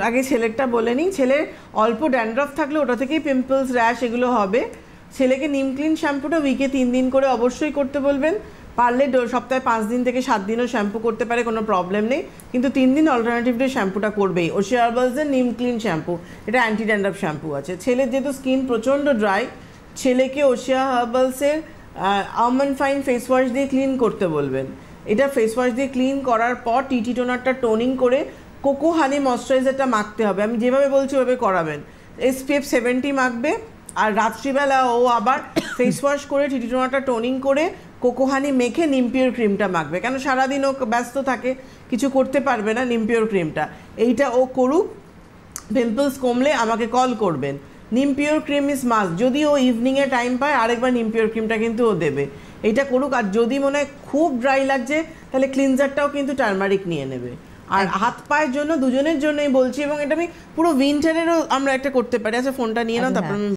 আগে ছেলেরটা বলে নিই। ছেলের অল্প ড্যান্ড্রফ থাকলে ওটা থেকেই পিম্পলস, র্যাশ এগুলো হবে। ছেলেকে নিম ক্লিন শ্যাম্পুটা উইকে 3 দিন করে অবশ্যই করতে বলবেন। পারলে সপ্তাহে 5 দিন থেকে 7 দিনও শ্যাম্পু করতে পারে, কোনো প্রবলেম নেই, কিন্তু 3 দিন অল্টারনেটিভ ডে শ্যাম্পুটা করবেই। ওশিয়া হার্বালসের নিম ক্লিন শ্যাম্পু, এটা অ্যান্টি ড্যান্ড্রফ শ্যাম্পু আছে। ছেলের যেহেতু স্কিন প্রচণ্ড ড্রাই, ছেলেকে ওশিয়া হার্বালসের আমন্ড ফাইন ফেস ওয়াশ দিয়ে ক্লিন করতে বলবেন। এটা ফেস ওয়াশ দিয়ে ক্লিন করার পর টিটি টোনারটা টোনিং করে কোকো হানি ময়শ্চারাইজারটা মাখতে হবে। আমি যেভাবে বলছি ওভাবে করাবেন। SPF 70 মাখবে, আর রাত্রিবেলা ও আবার ফেস ওয়াশ করে টিটি টোনারটা টোনিং করে কোকো হানি মেখে নিমপিওর ক্রিমটা মাখবে। কেন সারাদিন ও ব্যস্ত থাকে, কিছু করতে পারবে না। নিমপিওর ক্রিমটা এইটা ও করুক, পিম্পলস কমলে আমাকে কল করবেন। Neempure cream is must. যদি ও ইভিনিংয়ে টাইম পায় আরেকবার নিমপিওর ক্রিমটা কিন্তু ও দেবে। এইটা করুক। আর যদি মনে হয় খুব ড্রাই লাগছে তাহলে ক্লিনজারটাও কিন্তু টার্মারিক নিয়ে নেবে। আর হাত পায়ের জন্য দুজনের জন্যই বলছি, এবং এটা আমি পুরো উইন্টারেরও আমরা একটা করতে পারি। আচ্ছা ফোনটা নিয়ে নাও, তারপর